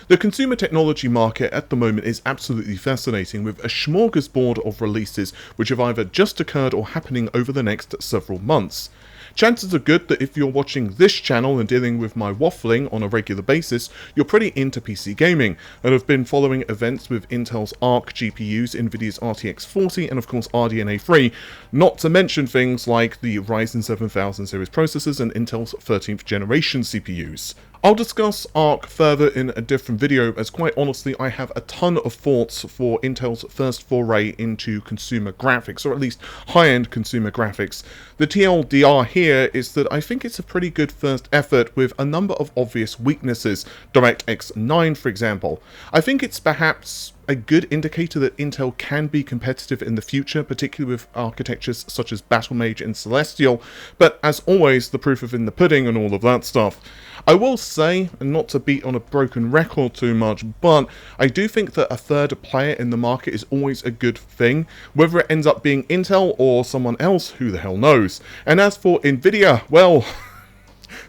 The consumer technology market at the moment is absolutely fascinating, with a smorgasbord of releases which have either just occurred or happening over the next several months. Chances are good that if you're watching this channel and dealing with my waffling on a regular basis, you're pretty into PC gaming, and have been following events with Intel's Arc GPUs, Nvidia's RTX 40, and of course RDNA 3, not to mention things like the Ryzen 7000 series processors and Intel's 13th generation CPUs. I'll discuss Arc further in a different video, as quite honestly I have a ton of thoughts for Intel's first foray into consumer graphics, or at least high-end consumer graphics. The TLDR here is that I think it's a pretty good first effort with a number of obvious weaknesses, DirectX 9 for example. I think it's perhaps a good indicator that Intel can be competitive in the future, particularly with architectures such as Battlemage and Celestial, but as always, the proof is in the pudding and all of that stuff. I will say, and not to beat on a broken record too much, but I do think that a third player in the market is always a good thing, whether it ends up being Intel or someone else, who the hell knows. And as for Nvidia, well,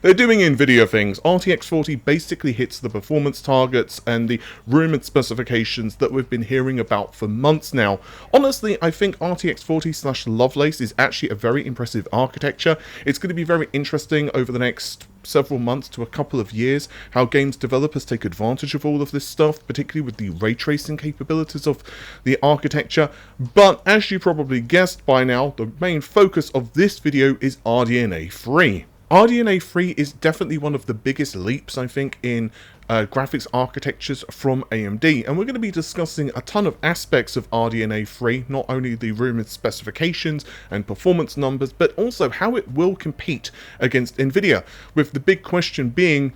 they're doing Nvidia things. RTX 40 basically hits the performance targets and the rumored specifications that we've been hearing about for months now. Honestly, I think RTX 40/Lovelace is actually a very impressive architecture. It's going to be very interesting over the next several months to a couple of years how games developers take advantage of all of this stuff, particularly with the ray tracing capabilities of the architecture. But as you probably guessed by now, the main focus of this video is RDNA 3. RDNA 3 is definitely one of the biggest leaps, I think, in graphics architectures from AMD, and we're going to be discussing a ton of aspects of RDNA 3, not only the rumored specifications and performance numbers, but also how it will compete against Nvidia, with the big question being,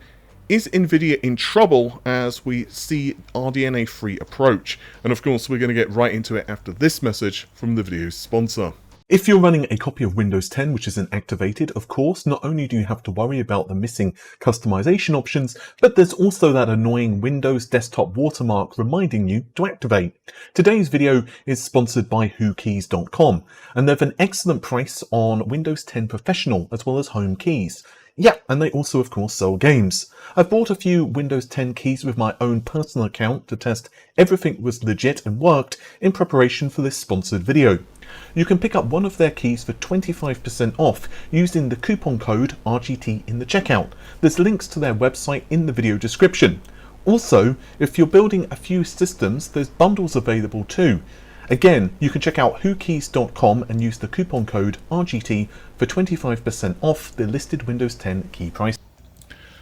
is Nvidia in trouble as we see RDNA 3 approach? And of course, we're going to get right into it after this message from the video's sponsor. If you're running a copy of Windows 10 which isn't activated, of course, not only do you have to worry about the missing customization options, but there's also that annoying Windows desktop watermark reminding you to activate. Today's video is sponsored by whokeys.com, and they have an excellent price on Windows 10 Professional as well as Home keys. Yeah, and they also of course sell games. I've bought a few Windows 10 keys with my own personal account to test everything was legit and worked in preparation for this sponsored video. You can pick up one of their keys for 25% off using the coupon code RGT in the checkout. There's links to their website in the video description. Also, if you're building a few systems, there's bundles available too. Again, you can check out whokeys.com and use the coupon code RGT for 25% off the listed Windows 10 key price.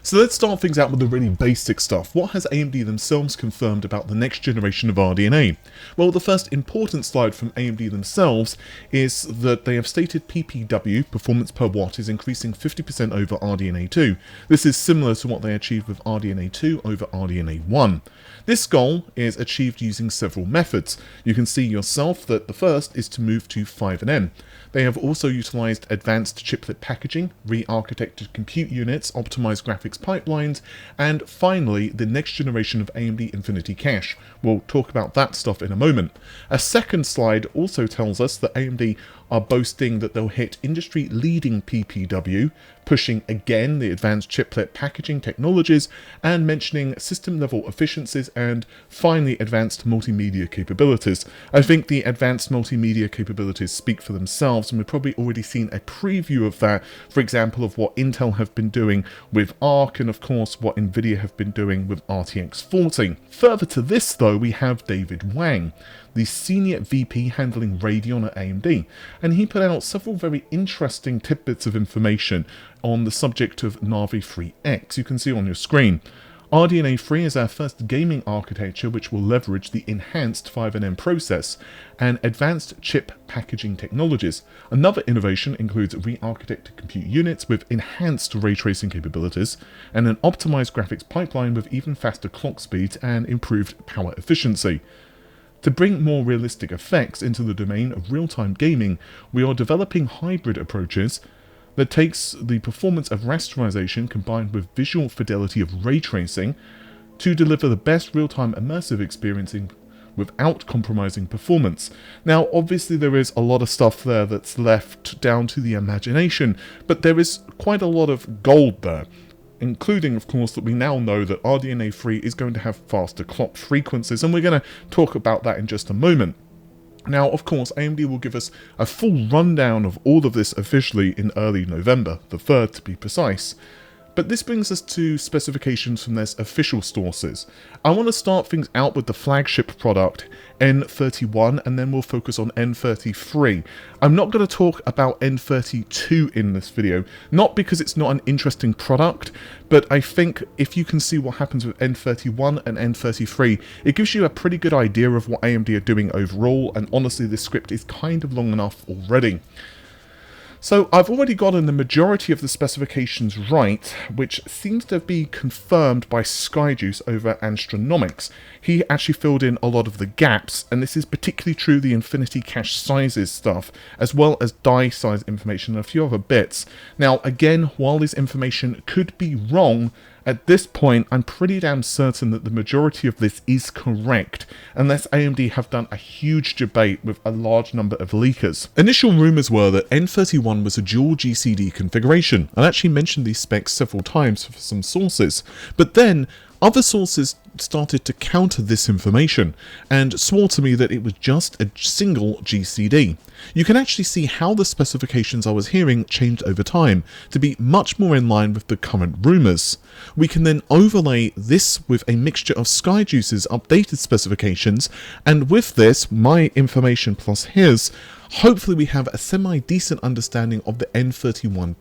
So let's start things out with the really basic stuff. What has AMD themselves confirmed about the next generation of RDNA? Well, the first important slide from AMD themselves is that they have stated PPW, performance per watt, is increasing 50% over RDNA 2. This is similar to what they achieved with RDNA 2 over RDNA 1. This goal is achieved using several methods. You can see yourself that the first is to move to 5nm. They have also utilized advanced chiplet packaging, re-architected compute units, optimized graphics pipelines, and finally the next generation of AMD Infinity Cache. We'll talk about that stuff in a moment. A second slide also tells us that AMD are boasting that they'll hit industry-leading PPW, pushing again the advanced chiplet packaging technologies, and mentioning system-level efficiencies, and finally advanced multimedia capabilities. I think the advanced multimedia capabilities speak for themselves, and we've probably already seen a preview of that, for example, of what Intel have been doing with Arc, and of course what Nvidia have been doing with RTX 40. Further to this though, we have David Wang, the senior VP handling Radeon at AMD, and he put out several very interesting tidbits of information on the subject of Navi 3X. You can see on your screen. RDNA 3 is our first gaming architecture which will leverage the enhanced 5nm process and advanced chip packaging technologies. Another innovation includes re-architected compute units with enhanced ray tracing capabilities and an optimized graphics pipeline with even faster clock speeds and improved power efficiency. To bring more realistic effects into the domain of real-time gaming, we are developing hybrid approaches that takes the performance of rasterisation combined with visual fidelity of ray tracing to deliver the best real-time immersive experiencing without compromising performance. Now, obviously there is a lot of stuff there that's left down to the imagination, but there is quite a lot of gold there. including, of course, that we now know that RDNA 3 is going to have faster clock frequencies, and we're going to talk about that in just a moment. Now, of course, AMD will give us a full rundown of all of this officially in early November, the 3rd to be precise. But this brings us to specifications from their official sources. I want to start things out with the flagship product, N31, and then we'll focus on N33. I'm not going to talk about N32 in this video, not because it's not an interesting product, but I think if you can see what happens with N31 and N33, it gives you a pretty good idea of what AMD are doing overall, and honestly this script is kind of long enough already. So I've already gotten the majority of the specifications right, which seems to be confirmed by Skyjuice over Astronomics. He actually filled in a lot of the gaps, and this is particularly true of the Infinity Cache sizes stuff, as well as die size information and a few other bits. Now again, while this information could be wrong, at this point, I'm pretty damn certain that the majority of this is correct, unless AMD have done a huge debate with a large number of leakers. Initial rumours were that N31 was a dual GCD configuration. I actually mentioned these specs several times for some sources, but then other sources started to counter this information and swore to me that it was just a single GCD. You can actually see how the specifications I was hearing changed over time to be much more in line with the current rumours. We can then overlay this with a mixture of Skyjuice's updated specifications, and with this, my information plus his, hopefully we have a semi-decent understanding of the N31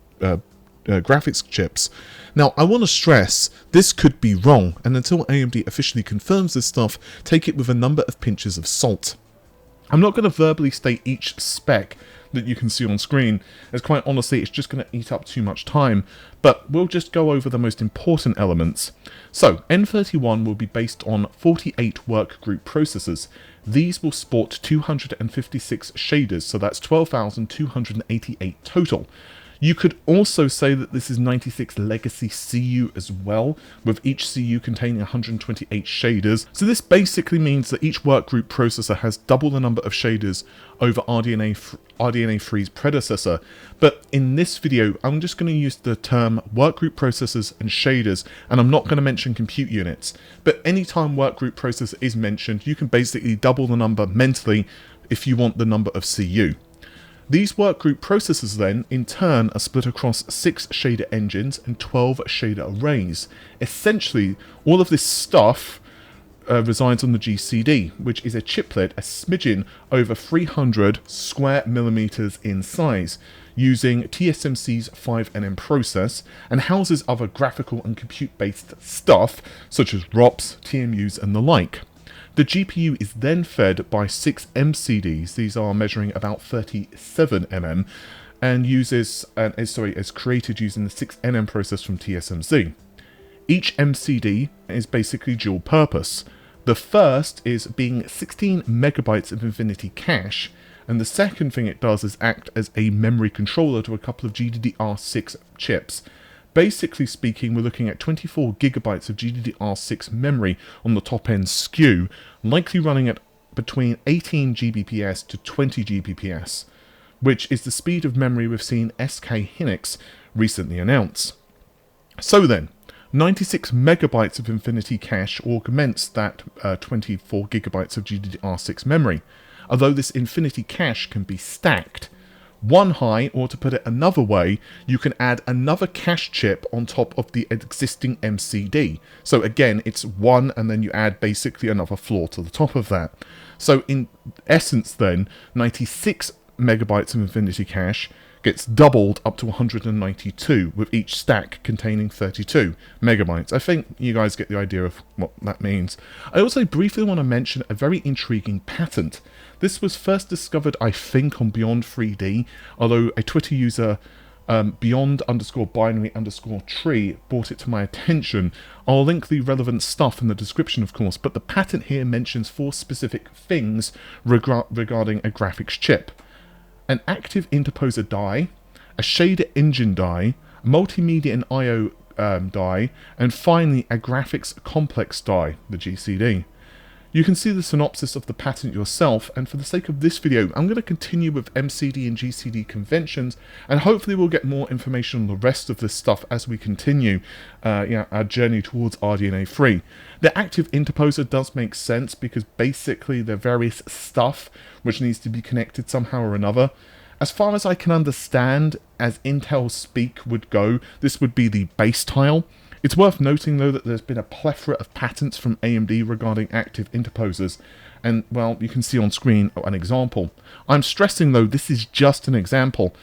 graphics chips. Now, I want to stress, this could be wrong, and until AMD officially confirms this stuff, take it with a number of pinches of salt. I'm not going to verbally state each spec that you can see on screen, as quite honestly it's just going to eat up too much time, but we'll just go over the most important elements. So, N31 will be based on 48 workgroup processors. These will sport 256 shaders, so that's 12,288 total. You could also say that this is 96 legacy CU as well, with each CU containing 128 shaders. So this basically means that each workgroup processor has double the number of shaders over RDNA 3's predecessor. But in this video, I'm just going to use the term workgroup processors and shaders, and I'm not going to mention compute units. But anytime workgroup processor is mentioned, you can basically double the number mentally if you want the number of CU. These workgroup processors then, in turn, are split across 6 shader engines and 12 shader arrays. Essentially, all of this stuff resides on the GCD, which is a chiplet a smidgen over 300 square millimeters in size, using TSMC's 5nm process, and houses other graphical and compute-based stuff, such as ROPs, TMUs, and the like. The GPU is then fed by 6 MCDs, these are measuring about 37mm, and is created using the 6nm process from TSMC. Each MCD is basically dual purpose. The first is being 16 megabytes of Infinity Cache, and the second thing it does is act as a memory controller to a couple of GDDR6 chips. Basically speaking, we're looking at 24 gigabytes of GDDR6 memory on the top end SKU, likely running at between 18 Gbps to 20 Gbps, which is the speed of memory we've seen SK Hynix recently announce. So then, 96 megabytes of Infinity Cache augments that 24 gigabytes of GDDR6 memory, although this Infinity Cache can be stacked. One high, or to put it another way, you can add another cache chip on top of the existing MCD. So again, it's one and then you add basically another floor to the top of that. So in essence then, 96 megabytes of Infinity Cache gets doubled up to 192, with each stack containing 32 megabytes. I think you guys get the idea of what that means. I also briefly want to mention a very intriguing patent. This was first discovered, I think, on Beyond 3D, although a Twitter user, beyond_binary_tree, brought it to my attention. I'll link the relevant stuff in the description, of course, but the patent here mentions 4 specific things regarding a graphics chip. An active interposer die, a shader engine die, a multimedia and I/O die, and finally a graphics complex die, the GCD. You can see the synopsis of the patent yourself, and for the sake of this video, I'm going to continue with MCD and GCD conventions, and hopefully we'll get more information on the rest of this stuff as we continue our journey towards RDNA 3. The active interposer does make sense because basically they're various stuff which needs to be connected somehow or another. As far as I can understand, as Intel speak would go, this would be the base tile. It's worth noting though that there's been a plethora of patents from AMD regarding active interposers, and well, you can see on screen an example. I'm stressing though this is just an example,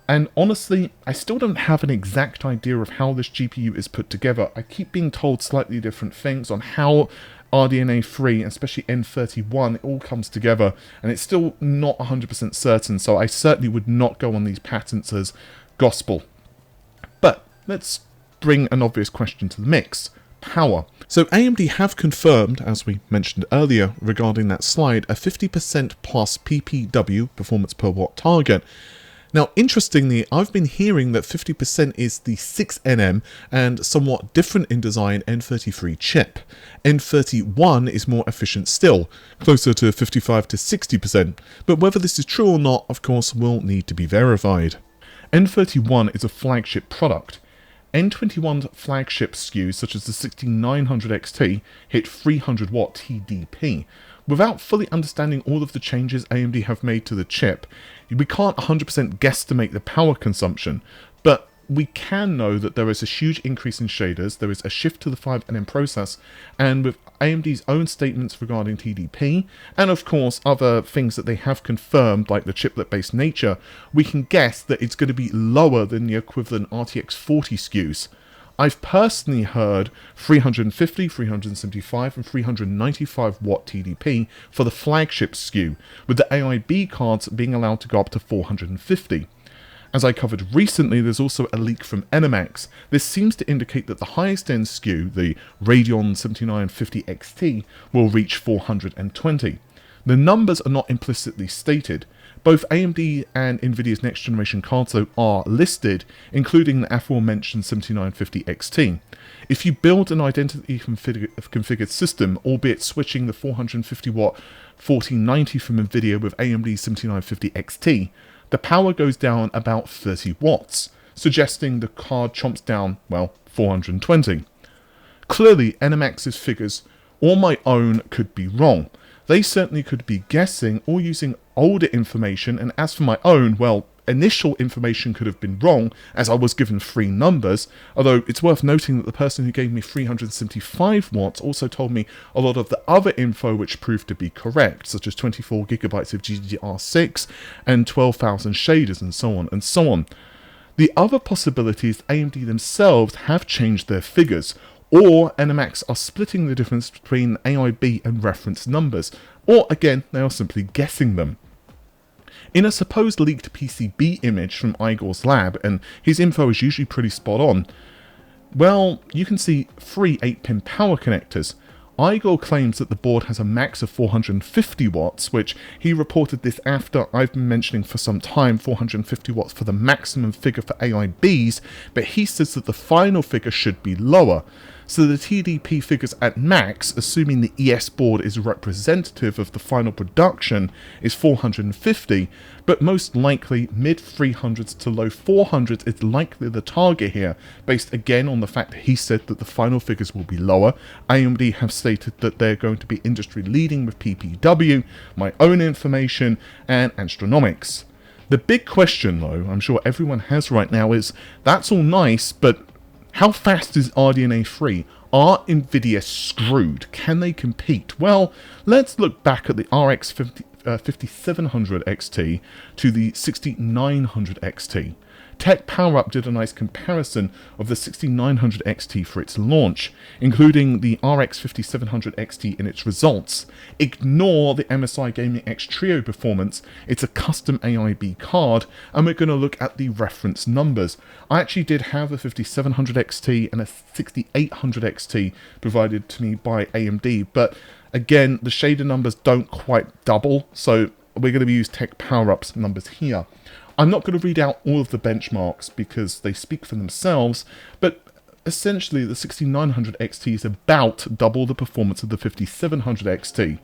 and honestly I still don't have an exact idea of how this GPU is put together. I keep being told slightly different things on how RDNA 3, especially N31, it all comes together, and it's still not 100% certain, so I certainly would not go on these patents as gospel. But let's bring an obvious question to the mix. Power. So AMD have confirmed, as we mentioned earlier regarding that slide, a 50% plus PPW, performance per watt target. Now, interestingly, I've been hearing that 50% is the 6nm and somewhat different in design N33 chip. N31 is more efficient still, closer to 55 to 60%, but whether this is true or not, of course, will need to be verified. N31 is a flagship product. N31's flagship SKUs, such as the 6900 XT, hit 300 watt TDP. Without fully understanding all of the changes AMD have made to the chip, we can't 100% guesstimate the power consumption, but we can know that there is a huge increase in shaders, there is a shift to the 5nm process, and with AMD's own statements regarding TDP, and of course other things that they have confirmed like the chiplet-based nature, we can guess that it's going to be lower than the equivalent RTX 40 SKUs. I've personally heard 350, 375 and 395 watt TDP for the flagship SKU, with the AIB cards being allowed to go up to 450. As I covered recently, there's also a leak from NMAX. This seems to indicate that the highest end SKU, the Radeon 7950 XT, will reach 420. The numbers are not implicitly stated. Both AMD and Nvidia's next generation cards though are listed, including the aforementioned 7950 XT. If you build an identically configured system, albeit switching the 450 watt 4090 from Nvidia with AMD's 7950 XT, the power goes down about 30 watts, suggesting the card chomps down, well, 420. Clearly, NMAX's figures, or my own, could be wrong. They certainly could be guessing or using older information, and as for my own, well, initial information could have been wrong, as I was given 3 numbers, although it's worth noting that the person who gave me 375 watts also told me a lot of the other info which proved to be correct, such as 24 gigabytes of GDDR6 and 12,000 shaders and so on and so on. The other possibility is AMD themselves have changed their figures, or NMAX are splitting the difference between AIB and reference numbers, or again, they are simply guessing them. In a supposed leaked PCB image from Igor's lab, and his info is usually pretty spot on, well, you can see 3 8-pin power connectors. Igor claims that the board has a max of 450 watts, which he reported this after I've been mentioning for some time 450 watts for the maximum figure for AIBs, but he says that the final figure should be lower. So the TDP figures at max, assuming the ES board is representative of the final production, is 450, but most likely mid 300s to low 400s is likely the target here, based again on the fact that he said that the final figures will be lower. AMD have stated that they're going to be industry leading with PPW, my own information, and astronomics. The big question though, I'm sure everyone has right now, is that's all nice, but how fast is RDNA 3? Are Nvidia screwed? Can they compete? Well, let's look back at the RX 5700 XT to the 6900 XT. Tech PowerUp did a nice comparison of the 6900 XT for its launch, including the RX 5700 XT in its results. Ignore the MSI Gaming X Trio performance, it's a custom AIB card, and we're going to look at the reference numbers. I actually did have a 5700 XT and a 6800 XT provided to me by AMD, but again, the shader numbers don't quite double, so we're going to use Tech PowerUp's numbers here. I'm not going to read out all of the benchmarks because they speak for themselves, but essentially the 6900 XT is about double the performance of the 5700 XT.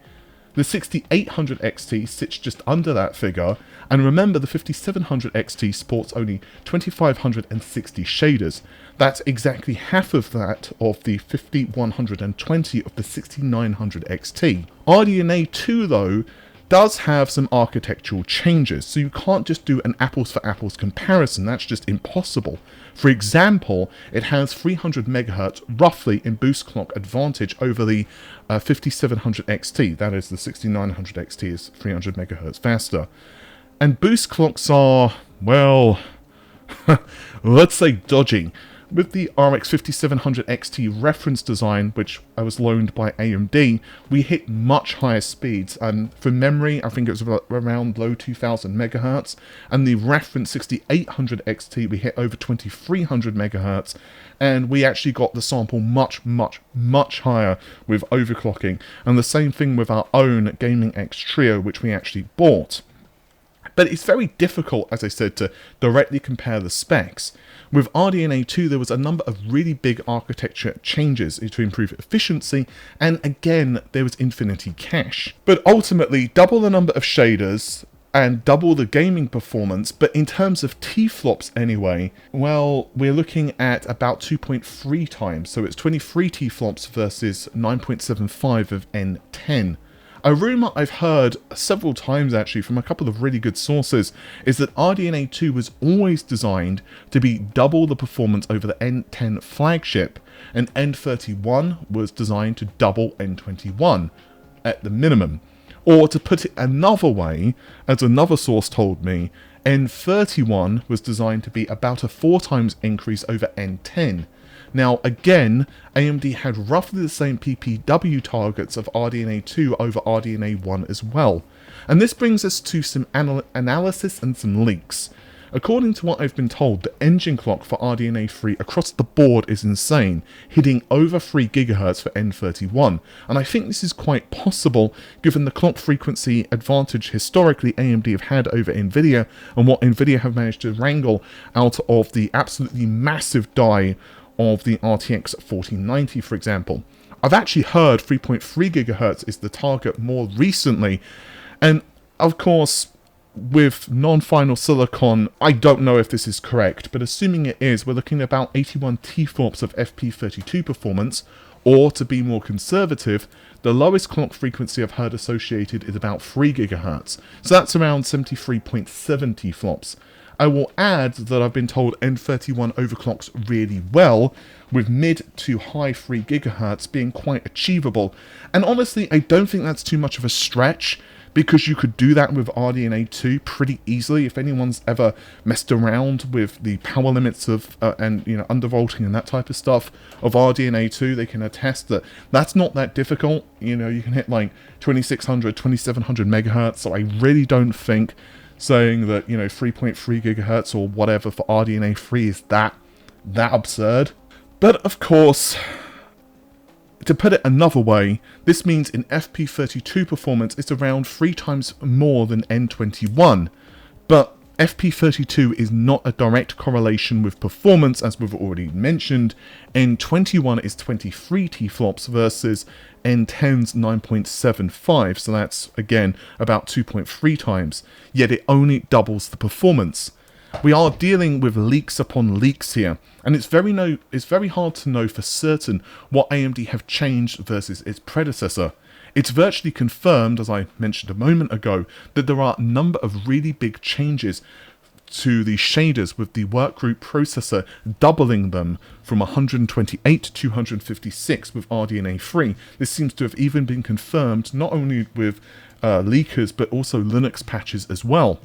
The 6800 XT sits just under that figure, and remember the 5700 XT sports only 2560 shaders. That's exactly half of that of the 5120 of the 6900 XT. RDNA 2 though does have some architectural changes, so you can't just do an apples for apples comparison, that's just impossible. For example, it has 300 MHz roughly in boost clock advantage over the 5700 XT, that is the 6900 XT is 300 MHz faster. And boost clocks are, well, let's say dodgy. With the RX 5700 XT reference design, which I was loaned by AMD, we hit much higher speeds, and from memory I think it was around low 2000 MHz, and the reference 6800 XT we hit over 2300 MHz, and we actually got the sample much higher with overclocking, and the same thing with our own Gaming X Trio, which we actually bought. But it's very difficult, as I said, to directly compare the specs. With RDNA 2, there was a number of really big architecture changes to improve efficiency, and again, there was infinity cache. But ultimately, double the number of shaders and double the gaming performance, but in terms of T-flops anyway, well, we're looking at about 2.3 times, so it's 23 T-flops versus 9.75 of N10. A rumour I've heard several times actually from a couple of really good sources is that RDNA 2 was always designed to be double the performance over the N10 flagship, and N31 was designed to double N21 at the minimum. Or to put it another way, as another source told me, N31 was designed to be about a 4 times increase over N10. Now again, AMD had roughly the same PPW targets of RDNA 2 over RDNA 1 as well. And this brings us to some analysis and some leaks. According to what I've been told, the engine clock for RDNA 3 across the board is insane, hitting over 3 GHz for N31, and I think this is quite possible given the clock frequency advantage historically AMD have had over Nvidia, and what Nvidia have managed to wrangle out of the absolutely massive die of the RTX 4090, for example. I've actually heard 3.3 GHz is the target more recently, and of course, with non-final silicon, I don't know if this is correct, but assuming it is, we're looking at about 81 T-flops of FP32 performance, or to be more conservative, the lowest clock frequency I've heard associated is about 3 GHz, so that's around 73.7 T-flops. I will add that I've been told N31 overclocks really well, with mid to high 3 GHz being quite achievable. And honestly, I don't think that's too much of a stretch, because you could do that with RDNA 2 pretty easily. If anyone's ever messed around with the power limits of, and undervolting and that type of stuff of RDNA 2, they can attest that that's not that difficult. You can hit like 2600, 2700 megahertz, so I really don't think saying that 3.3 gigahertz or whatever for RDNA 3 is that absurd. But of course, to put it another way, this means in FP32 performance it's around 3 times more than N21, but FP32 is not a direct correlation with performance, as we've already mentioned. N21 is 23 T-flops versus N10's 9.75, so that's again about 2.3 times, yet it only doubles the performance. We are dealing with leaks upon leaks here, and it's very hard to know for certain what AMD have changed versus its predecessor. It's virtually confirmed, as I mentioned a moment ago, that there are a number of really big changes to the shaders, with the workgroup processor doubling them from 128 to 256 with RDNA 3. This seems to have even been confirmed not only with leakers but also Linux patches as well.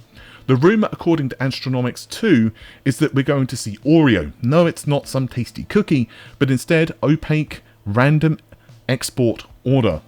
The rumour, according to Astronomics 2, is that we're going to see Oreo. No, it's not some tasty cookie, but instead opaque, random export order.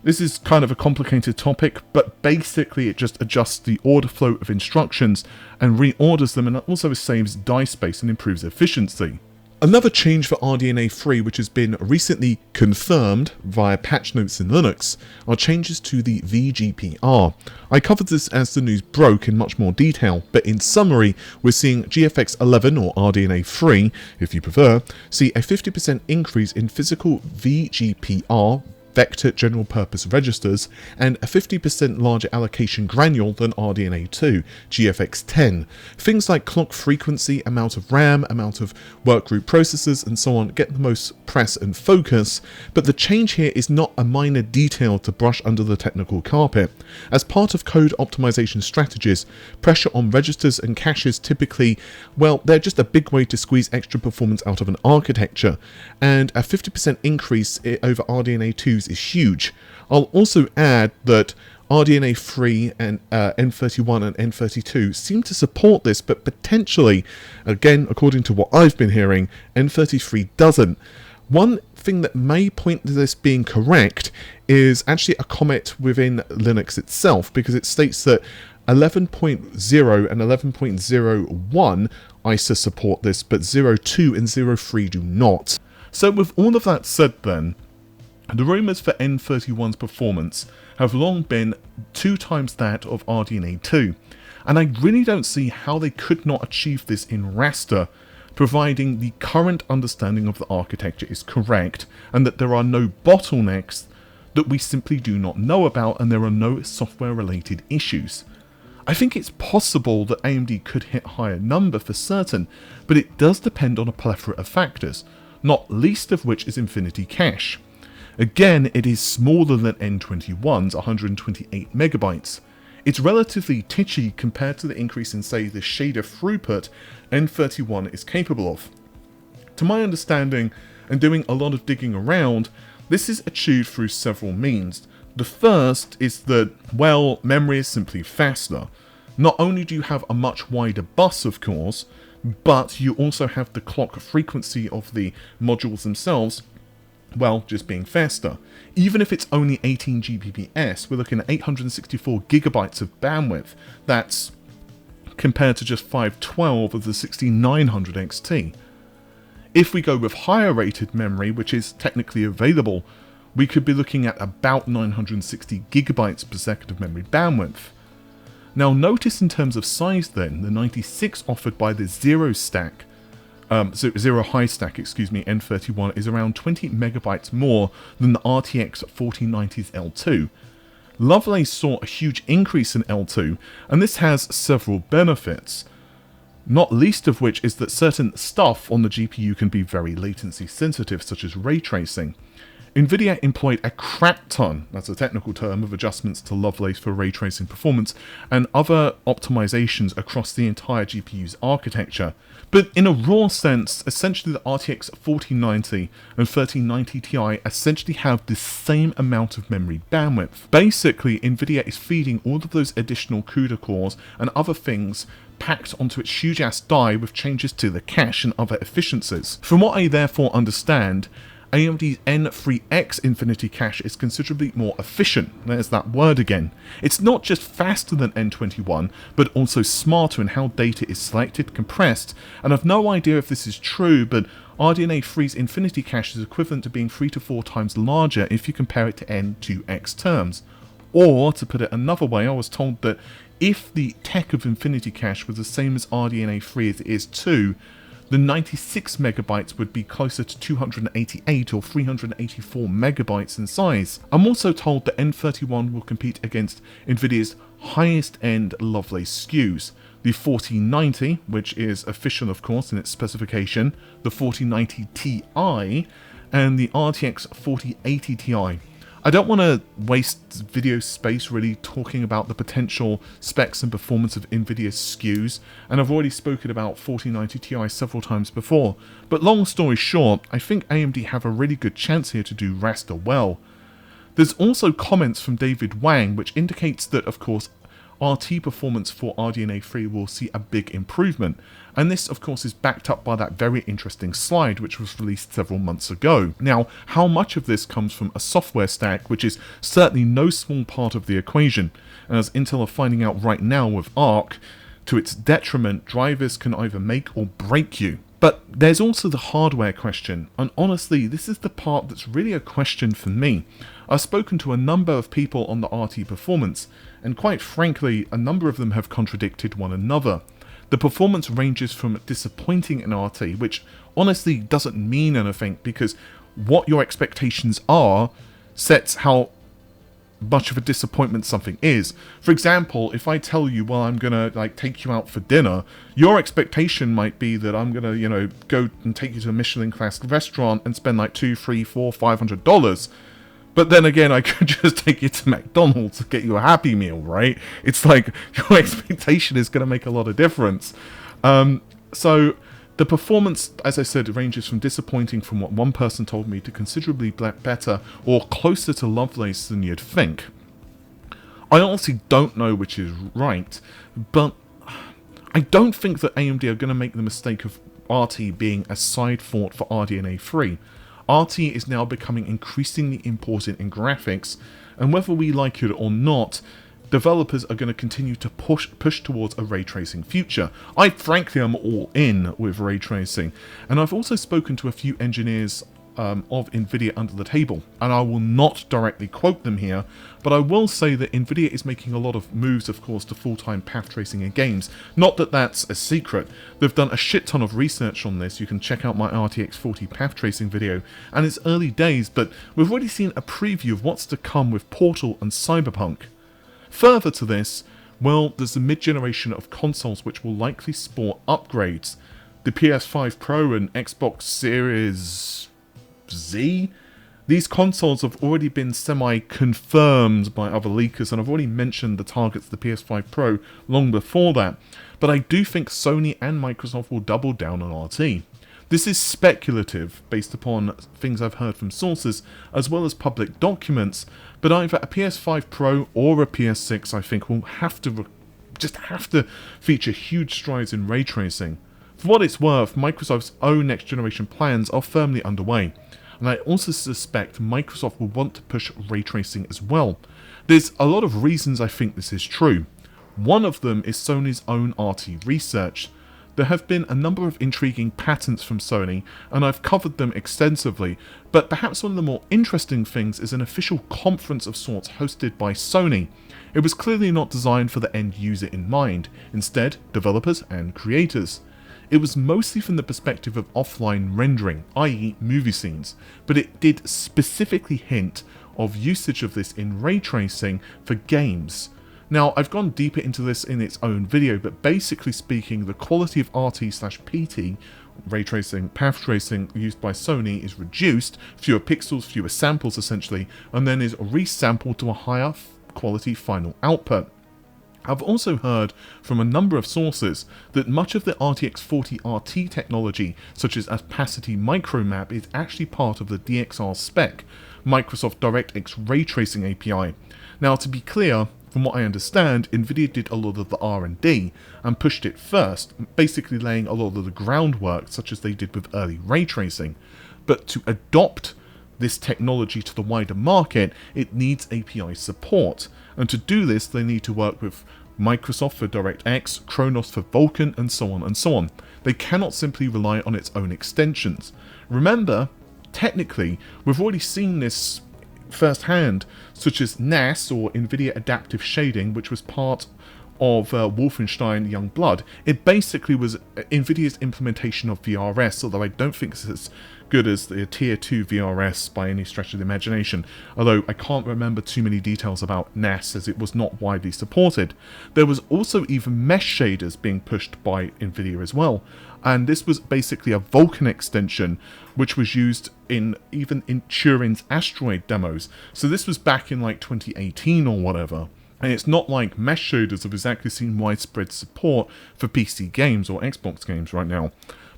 This is kind of a complicated topic, but basically it just adjusts the order flow of instructions and reorders them, and it also saves die space and improves efficiency. Another change for RDNA 3, which has been recently confirmed via patch notes in Linux, are changes to the Vgpr. I covered this as the news broke in much more detail, but in summary, we're seeing GFX 11 or RDNA 3, if you prefer, see a 50% increase in physical Vgpr vector general purpose registers and a 50% larger allocation granule than RDNA 2, GFX 10. Things like clock frequency, amount of RAM, amount of workgroup processors and so on get the most press and focus, but the change here is not a minor detail to brush under the technical carpet. As part of code optimization strategies, pressure on registers and caches typically, well, they're just a big way to squeeze extra performance out of an architecture, and a 50% increase over RDNA 2's is huge. I'll also add that RDNA 3 and N31 and N32 seem to support this, but potentially, again, according to what I've been hearing, N33 doesn't. One thing that may point to this being correct is actually a comment within Linux itself, because it states that 11.0 and 11.01 ISA support this, but 0.2 and 0.3 do not. So with all of that said then, the rumours for N31's performance have long been 2 times that of RDNA 2, and I really don't see how they could not achieve this in raster, providing the current understanding of the architecture is correct, and that there are no bottlenecks that we simply do not know about, and there are no software related issues. I think it's possible that AMD could hit a higher number for certain, but it does depend on a plethora of factors, not least of which is Infinity Cache. Again, it is smaller than N21's 128 megabytes. It's relatively titchy compared to the increase in, say, the shader throughput N31 is capable of. To my understanding, and doing a lot of digging around, this is achieved through several means. The first is that, well, memory is simply faster. Not only do you have a much wider bus, of course, but you also have the clock frequency of the modules themselves, well, just being faster. Even if it's only 18 Gbps, we're looking at 864 gigabytes of bandwidth. That's compared to just 512 of the 6900 XT. If we go with higher rated memory, which is technically available, we could be looking at about 960 gigabytes per second of memory bandwidth. Now notice in terms of size then, the 96 offered by the Zero High Stack, N31 is around 20 megabytes more than the RTX 4090's L2. Lovelace saw a huge increase in L2, and this has several benefits, not least of which is that certain stuff on the GPU can be very latency sensitive, such as ray tracing. Nvidia employed a crap ton, that's a technical term, of adjustments to Lovelace for ray tracing performance and other optimizations across the entire GPU's architecture. But in a raw sense, essentially the RTX 4090 and 3090 Ti essentially have the same amount of memory bandwidth. Basically, Nvidia is feeding all of those additional CUDA cores and other things packed onto its huge ass die with changes to the cache and other efficiencies. From what I therefore understand, AMD's N3X Infinity Cache is considerably more efficient. There's that word again. It's not just faster than N21, but also smarter in how data is selected, compressed, and I've no idea if this is true, but RDNA 3's Infinity Cache is equivalent to being 3 to 4 times larger if you compare it to N2X terms. Or, to put it another way, I was told that if the tech of Infinity Cache was the same as RDNA 3 as it is 2, the 96 megabytes would be closer to 288 or 384 megabytes in size. I'm also told that N31 will compete against Nvidia's highest end Lovelace SKUs, the 4090, which is official of course in its specification, the 4090 Ti, and the RTX 4080 Ti. I don't want to waste video space really talking about the potential specs and performance of Nvidia's SKUs, and I've already spoken about 4090 Ti several times before, but long story short, I think AMD have a really good chance here to do raster well. There's also comments from David Wang which indicates that of course RT performance for RDNA 3 will see a big improvement, and this of course is backed up by that very interesting slide which was released several months ago. Now, how much of this comes from a software stack, which is certainly no small part of the equation, as Intel are finding out right now with Arc, to its detriment, drivers can either make or break you. But there's also the hardware question, and honestly, this is the part that's really a question for me. I've spoken to a number of people on the RT performance, and quite frankly, a number of them have contradicted one another. The performance ranges from disappointing in RT, which honestly doesn't mean anything, because what your expectations are sets how much of a disappointment something is. For example, if I tell you, well, I'm gonna take you out for dinner, your expectation might be that I'm gonna, go and take you to a Michelin class restaurant and spend like $200, $300, $400, $500. But then again, I could just take you to McDonald's to get you a Happy Meal, right? It's like your expectation is gonna make a lot of difference. So the performance, as I said, ranges from disappointing from what one person told me to considerably better or closer to Lovelace than you'd think. I honestly don't know which is right, but I don't think that AMD are going to make the mistake of RT being a side thought for RDNA 3. RT is now becoming increasingly important in graphics, and whether we like it or not, developers are going to continue to push towards a ray tracing future. I frankly am all in with ray tracing, and I've also spoken to a few engineers of Nvidia under the table, and I will not directly quote them here, but I will say that Nvidia is making a lot of moves, of course, to full-time path tracing in games. Not that that's a secret. They've done a shit ton of research on this. You can check out my RTX 40 path tracing video, and it's early days, but we've already seen a preview of what's to come with Portal and Cyberpunk. Further to this, well, there's a mid-generation of consoles which will likely sport upgrades. The PS5 Pro and Xbox Series Z? These consoles have already been semi-confirmed by other leakers, and I've already mentioned the targets of the PS5 Pro long before that, but I do think Sony and Microsoft will double down on RT. This is speculative, based upon things I've heard from sources, as well as public documents, but either a PS5 Pro or a PS6, I think, will have to feature huge strides in ray tracing. For what it's worth, Microsoft's own next-generation plans are firmly underway, and I also suspect Microsoft will want to push ray tracing as well. There's a lot of reasons I think this is true. One of them is Sony's own RT research. There have been a number of intriguing patents from Sony, and I've covered them extensively, but perhaps one of the more interesting things is an official conference of sorts hosted by Sony. It was clearly not designed for the end user in mind, instead developers and creators. It was mostly from the perspective of offline rendering, i.e. movie scenes, but it did specifically hint of usage of this in ray tracing for games. Now, I've gone deeper into this in its own video, but basically speaking, the quality of RT/PT, ray tracing, path tracing used by Sony is reduced, fewer pixels, fewer samples essentially, and then is resampled to a higher quality final output. I've also heard from a number of sources that much of the RTX 40 RT technology, such as opacity micromap, is actually part of the DXR spec, Microsoft DirectX ray tracing API. Now, to be clear, from what I understand, Nvidia did a lot of the R&D and pushed it first, basically laying a lot of the groundwork, such as they did with early ray tracing. But to adopt this technology to the wider market, it needs API support. And to do this, they need to work with Microsoft for DirectX, Kronos for Vulkan, and so on and so on. They cannot simply rely on its own extensions. Remember, technically, we've already seen this firsthand, such as NAS, or Nvidia Adaptive Shading, which was part of Wolfenstein Young Blood. It basically was Nvidia's implementation of VRS, although I don't think it's as good as the Tier 2 VRS by any stretch of the imagination, although I can't remember too many details about NAS as it was not widely supported. There was also even mesh shaders being pushed by Nvidia as well, and this was basically a Vulkan extension which was used even in Turing's Asteroid demos, so this was back in like 2018 or whatever. And it's not like mesh shaders have exactly seen widespread support for PC games or Xbox games right now.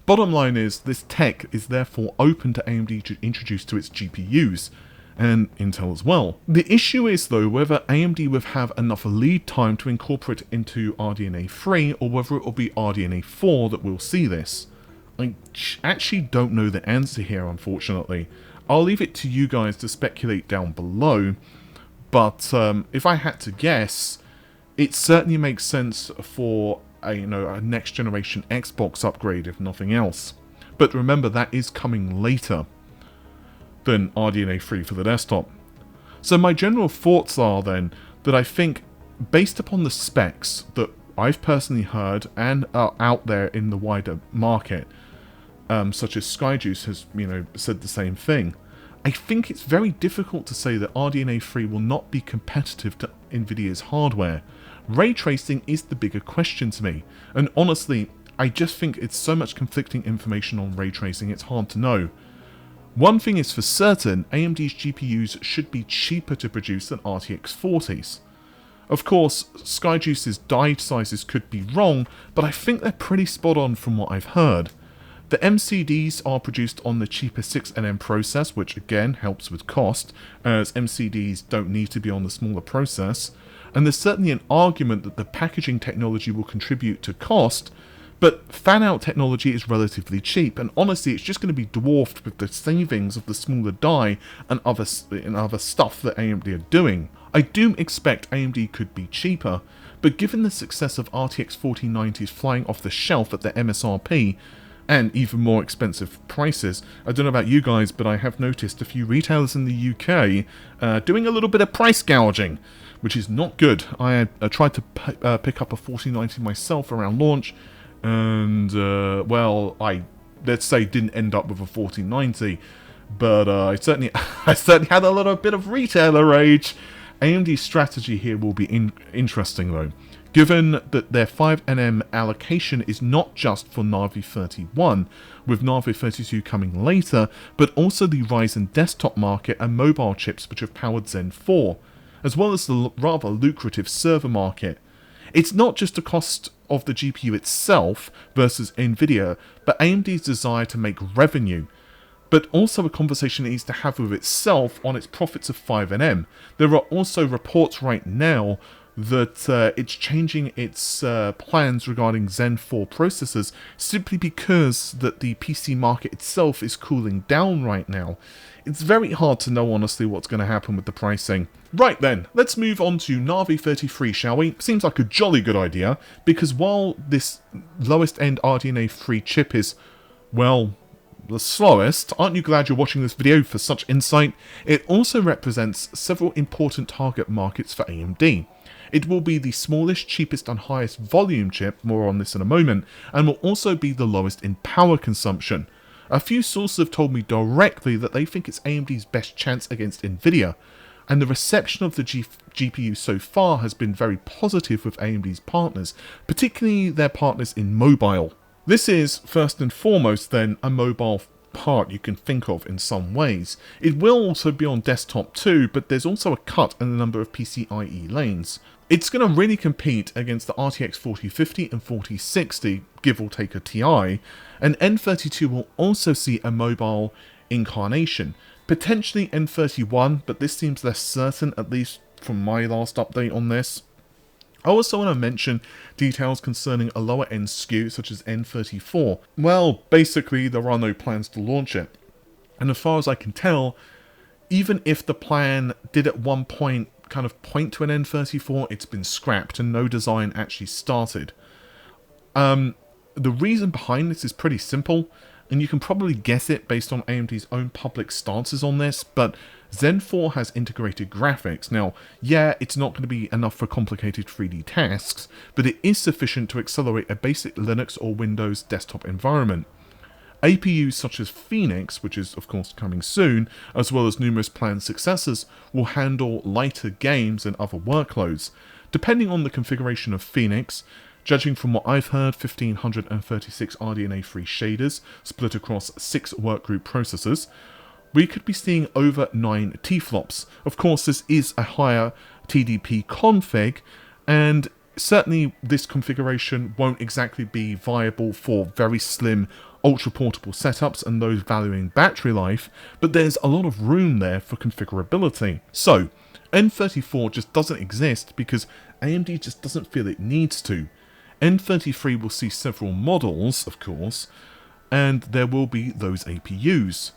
Bottom line is, this tech is therefore open to AMD to introduce to its GPUs, and Intel as well. The issue is though whether AMD will have enough lead time to incorporate it into RDNA 3, or whether it will be RDNA 4 that will see this. I actually don't know the answer here, unfortunately. I'll leave it to you guys to speculate down below, but if I had to guess, it certainly makes sense for a next generation Xbox upgrade, if nothing else. but remember that is coming later than RDNA 3 for the desktop. So my general thoughts are then that I think, based upon the specs that I've personally heard and are out there in the wider market, such as SkyJuice has, said the same thing, I think it's very difficult to say that RDNA 3 will not be competitive to Nvidia's hardware. Ray tracing is the bigger question to me, and honestly, I just think it's so much conflicting information on ray tracing, it's hard to know. One thing is for certain, AMD's GPUs should be cheaper to produce than RTX 40s. Of course, SkyJuice's die sizes could be wrong, but I think they're pretty spot on from what I've heard. The MCDs are produced on the cheaper 6nm process, which again helps with cost, as MCDs don't need to be on the smaller process, and there's certainly an argument that the packaging technology will contribute to cost, but fan-out technology is relatively cheap, and honestly it's just going to be dwarfed with the savings of the smaller die and other stuff that AMD are doing. I do expect AMD could be cheaper, but given the success of RTX 4090s flying off the shelf at the MSRP, and even more expensive prices, I don't know about you guys, but I have noticed a few retailers in the UK doing a little bit of price gouging, which is not good. I tried to pick up a 4090 myself around launch, and well, let's say didn't end up with a 4090, but I certainly had a little bit of retailer rage. AMD's strategy here will be interesting though, given that their 5nm allocation is not just for Navi 31, with Navi 32 coming later, but also the Ryzen desktop market and mobile chips which have powered Zen 4, as well as the rather lucrative server market. It's not just the cost of the GPU itself versus Nvidia, but AMD's desire to make revenue, but also a conversation it needs to have with itself on its profits of 5nm. There are also reports right now that it's changing its plans regarding Zen 4 processors simply because that the PC market itself is cooling down right now. It's very hard to know honestly what's going to happen with the pricing. Right then, let's move on to Navi 33, shall we? Seems like a jolly good idea, because while this lowest end RDNA 3 chip is, well, the slowest, aren't you glad you're watching this video for such insight? It also represents several important target markets for AMD. It will be the smallest, cheapest and highest volume chip, more on this in a moment, and will also be the lowest in power consumption. A few sources have told me directly that they think it's AMD's best chance against Nvidia, and the reception of the GPU so far has been very positive with AMD's partners, particularly their partners in mobile. This is, first and foremost then, a mobile part you can think of in some ways. It will also be on desktop too, but there's also a cut in the number of PCIe lanes. It's going to really compete against the RTX 4050 and 4060, give or take a TI, and N32 will also see a mobile incarnation. Potentially N31, but this seems less certain, at least from my last update on this. I also want to mention details concerning a lower end SKU such as N34. Well, basically there are no plans to launch it. And as far as I can tell, even if the plan did at one point kind of point to an N34, it's been scrapped and no design actually started. The reason behind this is pretty simple, and you can probably guess it based on AMD's own public stances on this, but Zen 4 has integrated graphics. Now, yeah, it's not going to be enough for complicated 3D tasks, but it is sufficient to accelerate a basic Linux or Windows desktop environment. APUs such as Phoenix, which is of course coming soon, as well as numerous planned successors, will handle lighter games and other workloads. Depending on the configuration of Phoenix, judging from what I've heard, 1536 RDNA 3 shaders split across 6 workgroup processors, we could be seeing over 9 T-flops. Of course, this is a higher TDP config, and certainly this configuration won't exactly be viable for very slim ultra-portable setups and those valuing battery life, but there's a lot of room there for configurability. So, N34 just doesn't exist because AMD just doesn't feel it needs to. N33 will see several models, of course, and there will be those APUs.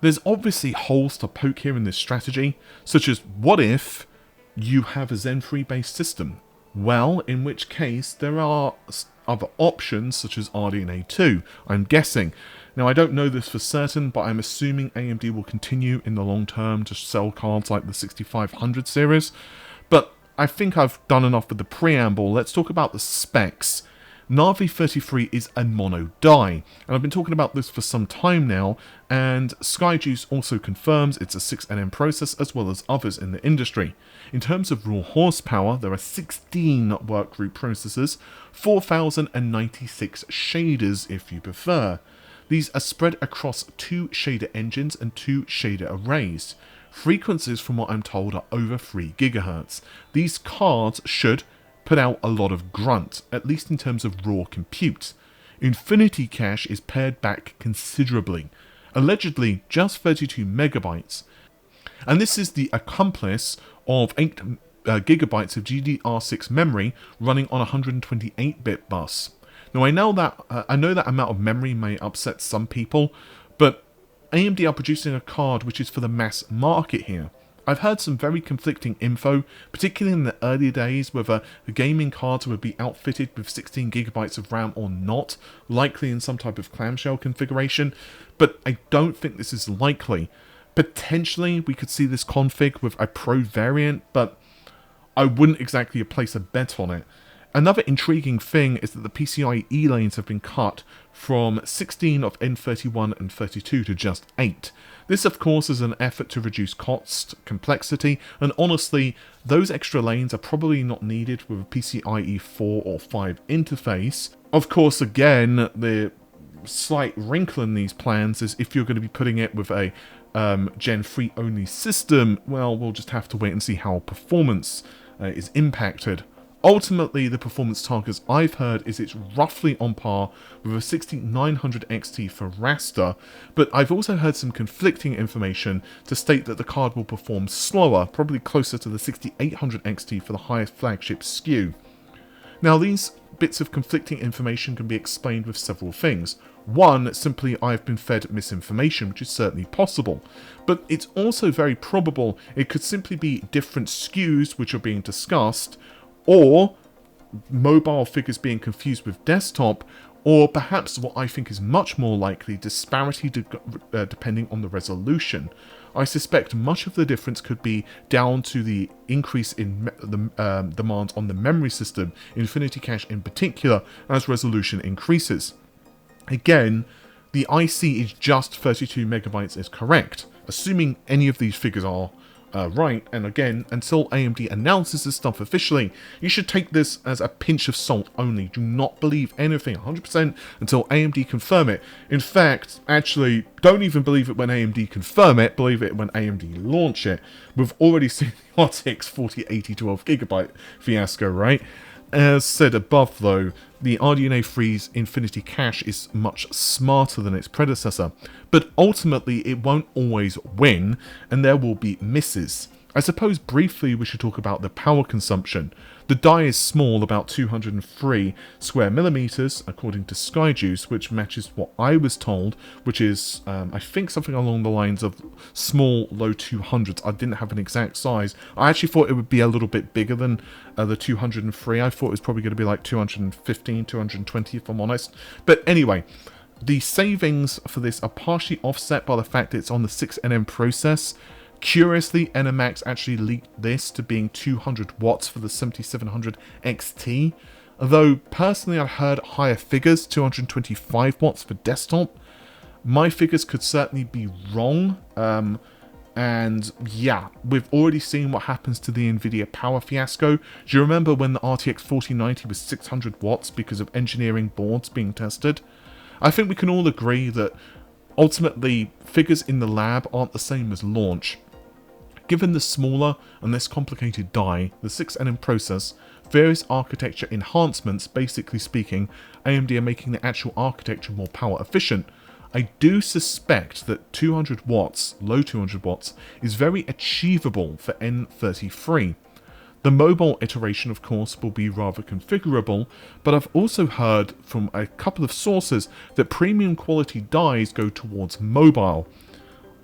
There's obviously holes to poke here in this strategy, such as what if you have a Zen 3 based system? Well, in which case there are other options such as RDNA 2, I'm guessing. Now, I don't know this for certain, but I'm assuming AMD will continue in the long term to sell cards like the 6500 series. But I think I've done enough with the preamble. Let's talk about the specs. Navi 33 is a mono die, and I've been talking about this for some time now, and SkyJuice also confirms it's a 6nm process as well as others in the industry. In terms of raw horsepower, there are 16 workgroup processors, 4096 shaders if you prefer. These are spread across 2 shader engines and 2 shader arrays. Frequencies, from what I'm told, are over 3 GHz. These cards should put out a lot of grunt, at least in terms of raw compute. Infinity cache is pared back considerably, allegedly just 32 megabytes. And this is the accomplice of 8 gigabytes of GDDR6 memory running on a 128-bit bus. Now I know that amount of memory may upset some people, but AMD are producing a card which is for the mass market here. I've heard some very conflicting info, particularly in the early days, whether the gaming cards would be outfitted with 16 gigabytes of RAM or not, likely in some type of clamshell configuration, but I don't think this is likely. Potentially, we could see this config with a Pro variant, but I wouldn't exactly place a bet on it. Another intriguing thing is that the PCIe lanes have been cut from 16 of N31 and N32 to just 8. This, of course, is an effort to reduce cost, complexity, and honestly, those extra lanes are probably not needed with a PCIe 4 or 5 interface. Of course, again, the slight wrinkle in these plans is if you're going to be putting it with a Gen 3 only system, well, we'll just have to wait and see how performance is impacted. Ultimately, the performance targets I've heard is it's roughly on par with a 6900 XT for raster, but I've also heard some conflicting information to state that the card will perform slower, probably closer to the 6800 XT for the highest flagship SKU. Now, these bits of conflicting information can be explained with several things. One, simply I've been fed misinformation, which is certainly possible, but it's also very probable it could simply be different SKUs which are being discussed, or mobile figures being confused with desktop, or perhaps what I think is much more likely, disparity depending on the resolution. I suspect much of the difference could be down to the increase in the demand on the memory system, Infinity Cache in particular, as resolution increases. Again, the IC is just 32 megabytes is correct, assuming any of these figures are right, and again, until AMD announces this stuff officially, you should take this as a pinch of salt only. Do not believe anything 100% until AMD confirm it. In fact, actually, don't even believe it when AMD confirm it, believe it when AMD launch it. We've already seen the RTX 4080 12GB fiasco, right? As said above though, the RDNA 3's Infinity Cache is much smarter than its predecessor, but ultimately it won't always win, and there will be misses. I suppose briefly we should talk about the power consumption. The die is small, about 203 square millimeters, according to SkyJuice, which matches what I was told, which is, I think, something along the lines of small, low 200s. I didn't have an exact size. I actually thought it would be a little bit bigger than the 203. I thought it was probably going to be like 215, 220, if I'm honest. But anyway, the savings for this are partially offset by the fact that it's on the 6nm process. Curiously, NMAX actually leaked this to being 200 watts for the 7700 XT, although personally I've heard higher figures, 225 watts for desktop. My figures could certainly be wrong, and yeah, we've already seen what happens to the Nvidia power fiasco. Do you remember when the RTX 4090 was 600 watts because of engineering boards being tested? I think we can all agree that ultimately figures in the lab aren't the same as launch. Given the smaller and less complicated die, the 6nm process, various architecture enhancements, basically speaking, AMD are making the actual architecture more power efficient. I do suspect that 200 watts, low 200 watts, is very achievable for N33. The mobile iteration, of course, will be rather configurable, but I've also heard from a couple of sources that premium quality dies go towards mobile.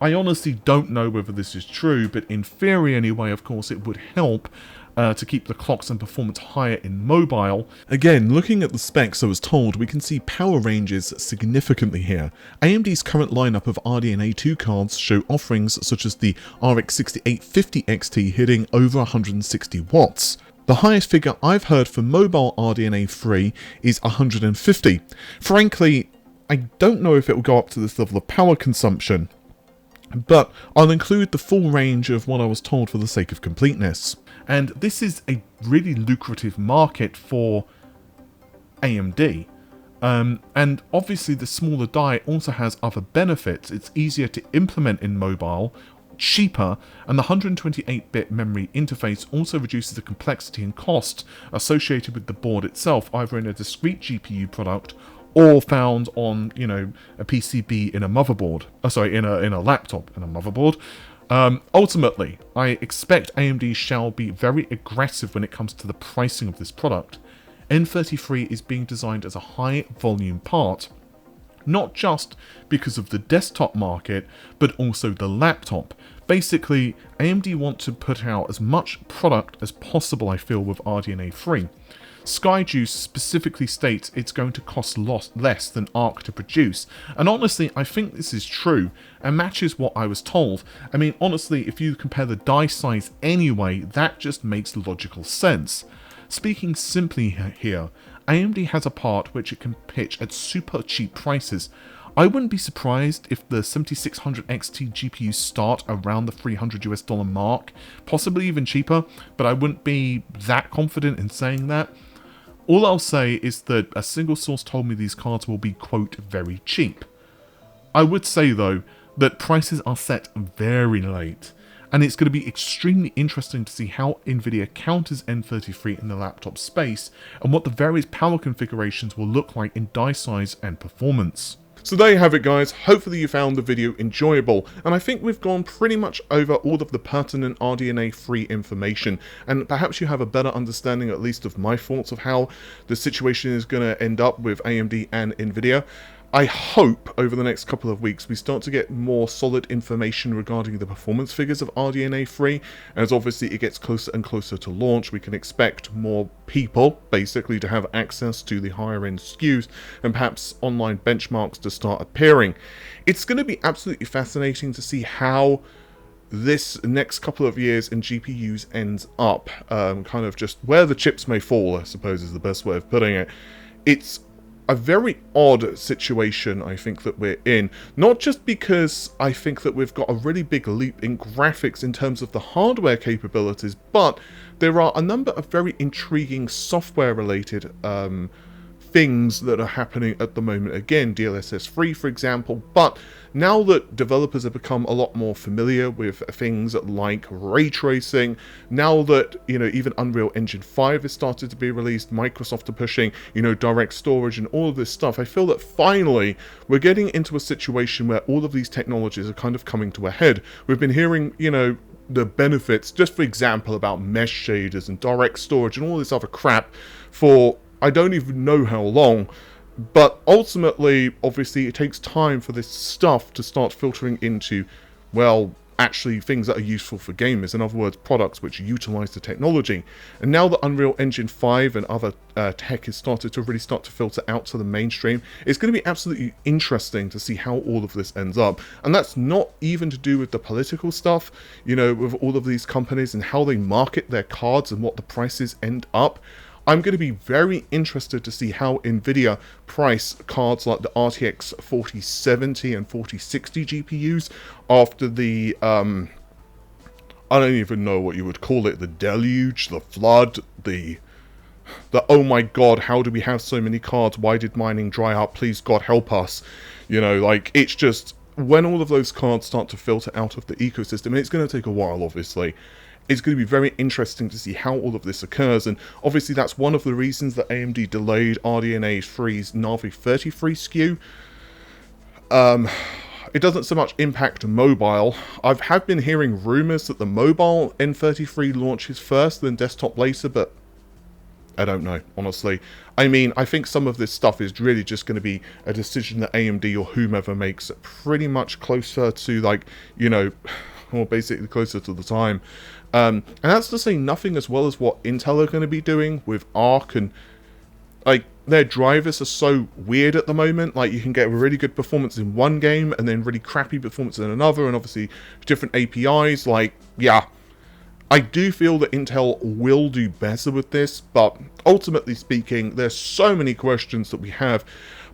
I honestly don't know whether this is true, but in theory anyway, of course, it would help to keep the clocks and performance higher in mobile. Again, looking at the specs I was told, we can see power ranges significantly here. AMD's current lineup of RDNA 2 cards show offerings such as the RX 6850 XT hitting over 160 watts. The highest figure I've heard for mobile RDNA 3 is 150. Frankly, I don't know if it will go up to this level of power consumption, but I'll include the full range of what I was told for the sake of completeness. And this is a really lucrative market for AMD. And obviously the smaller die also has other benefits. It's easier to implement in mobile, cheaper, and the 128-bit memory interface also reduces the complexity and cost associated with the board itself, either in a discrete GPU product or found on, you know, a PCB in a motherboard. In a laptop in a motherboard. Ultimately, I expect AMD shall be very aggressive when it comes to the pricing of this product. N33 is being designed as a high volume part, not just because of the desktop market, but also the laptop. Basically, AMD want to put out as much product as possible, I feel, with RDNA 3. Skyjuice specifically states it's going to cost less than Arc to produce, and honestly I think this is true and matches what I was told. I mean, honestly, if you compare the die size anyway, that just makes logical sense. Speaking simply here, AMD has a part which it can pitch at super cheap prices. I wouldn't be surprised if the 7600 XT GPUs start around the $300 mark, possibly even cheaper, but I wouldn't be that confident in saying that. All I'll say is that a single source told me these cards will be, quote, very cheap. I would say, though, that prices are set very late, and it's going to be extremely interesting to see how Nvidia counters N33 in the laptop space, and what the various power configurations will look like in die size and performance. So there you have it, guys. Hopefully you found the video enjoyable, and I think we've gone pretty much over all of the pertinent RDNA 3 information, and perhaps you have a better understanding at least of my thoughts of how the situation is going to end up with AMD and Nvidia. I hope over the next couple of weeks we start to get more solid information regarding the performance figures of RDNA 3, as obviously it gets closer and closer to launch. We can expect more people basically to have access to the higher end SKUs, and perhaps online benchmarks to start appearing. It's going to be absolutely fascinating to see how this next couple of years in GPUs ends up, kind of just where the chips may fall, I suppose is the best way of putting it. It's a very odd situation, I think, that we're in. Not just because I think that we've got a really big leap in graphics in terms of the hardware capabilities, but there are a number of very intriguing software-related things that are happening at the moment. Again, DLSS 3, for example, but now that developers have become a lot more familiar with things like ray tracing, now that, you know, even Unreal Engine 5 has started to be released, Microsoft are pushing, you know, direct storage and all of this stuff, I feel that finally we're getting into a situation where all of these technologies are kind of coming to a head. We've been hearing, you know, the benefits, just for example, about mesh shaders and direct storage and all this other crap for I don't even know how long, but ultimately, obviously, it takes time for this stuff to start filtering into, well, actually things that are useful for gamers. In other words, products which utilize the technology. And now that Unreal Engine 5 and other tech has started to really filter out to the mainstream, it's going to be absolutely interesting to see how all of this ends up. And that's not even to do with the political stuff, you know, with all of these companies and how they market their cards and what the prices end up. I'm going to be very interested to see how Nvidia price cards like the RTX 4070 and 4060 GPUs after the, I don't even know what you would call it, the deluge, the flood, the oh my god, how do we have so many cards, why did mining dry up, please God help us, you know, like, it's just, when all of those cards start to filter out of the ecosystem, and it's going to take a while, obviously, it's going to be very interesting to see how all of this occurs, and obviously that's one of the reasons that AMD delayed RDNA 3's Navi 33 SKU. It doesn't so much impact mobile. I have been hearing rumours that the mobile N33 launches first, then desktop later, but I don't know, honestly. I mean, I think some of this stuff is really just going to be a decision that AMD or whomever makes pretty much closer to, like, you know, or basically closer to the time. And that's to say nothing as well as what Intel are going to be doing with Arc, and like their drivers are so weird at the moment. Like you can get really good performance in one game and then really crappy performance in another, and obviously different APIs. Like, yeah, I do feel that Intel will do better with this, but ultimately speaking, there's so many questions that we have.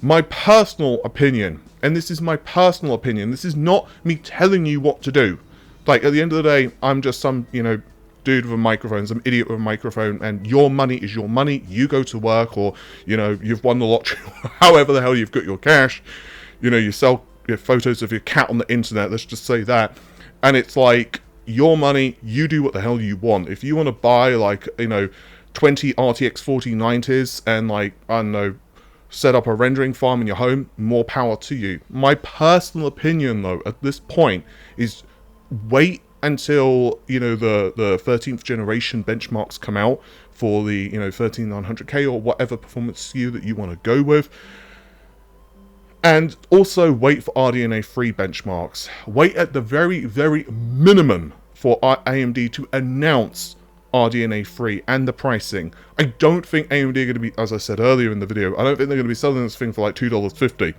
My personal opinion, and this is my personal opinion, this is not me telling you what to do. Like, at the end of the day, I'm just some, you know, dude with a microphone, some idiot with a microphone, and your money is your money. You go to work, or, you know, you've won the lottery, however the hell you've got your cash. You know, you sell your photos of your cat on the internet, let's just say that. And it's like, your money, you do what the hell you want. If you want to buy, like, you know, 20 RTX 4090s and, like, I don't know, set up a rendering farm in your home, more power to you. My personal opinion, though, at this point, is wait until, you know, the 13th generation benchmarks come out for the, you know, 13900K or whatever performance SKU that you want to go with. And also wait for RDNA 3 benchmarks. Wait at the very, very minimum for AMD to announce RDNA 3 and the pricing. I don't think AMD are going to be, as I said earlier in the video, I don't think they're going to be selling this thing for like $2.50.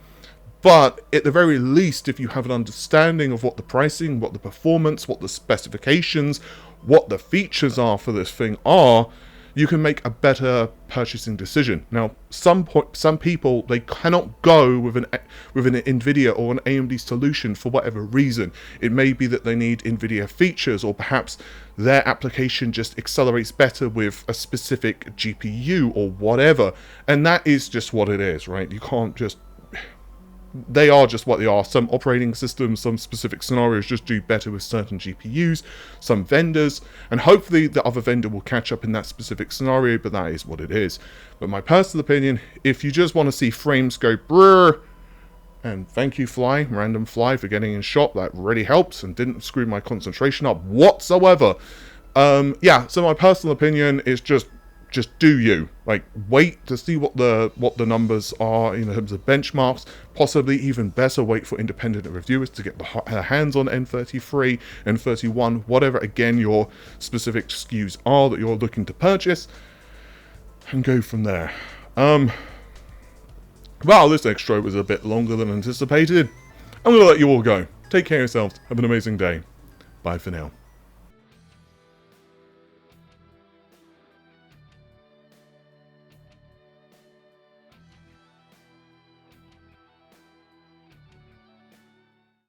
But at the very least, if you have an understanding of what the pricing, what the performance, what the specifications, what the features are for this thing are, you can make a better purchasing decision. Now, some people, they cannot go with an Nvidia or an AMD solution for whatever reason. It may be that they need Nvidia features, or perhaps their application just accelerates better with a specific GPU or whatever. And that is just what it is, right? You can't just... They are just what they are. Some operating systems, some specific scenarios just do better with certain GPUs, some vendors, and hopefully the other vendor will catch up in that specific scenario, but that is what it is. But my personal opinion, if you just want to see frames go brrr, and thank you random fly for getting in shot, that really helps and didn't screw my concentration up whatsoever. Yeah, so my personal opinion is just do you. Like, wait to see what the numbers are in terms of benchmarks. Possibly even better, wait for independent reviewers to get their hands on N33, N31, whatever again your specific SKUs are that you're looking to purchase, and go from there. Wow, this extra was a bit longer than anticipated. I'm gonna let you all go. Take care of yourselves. Have an amazing day. Bye for now.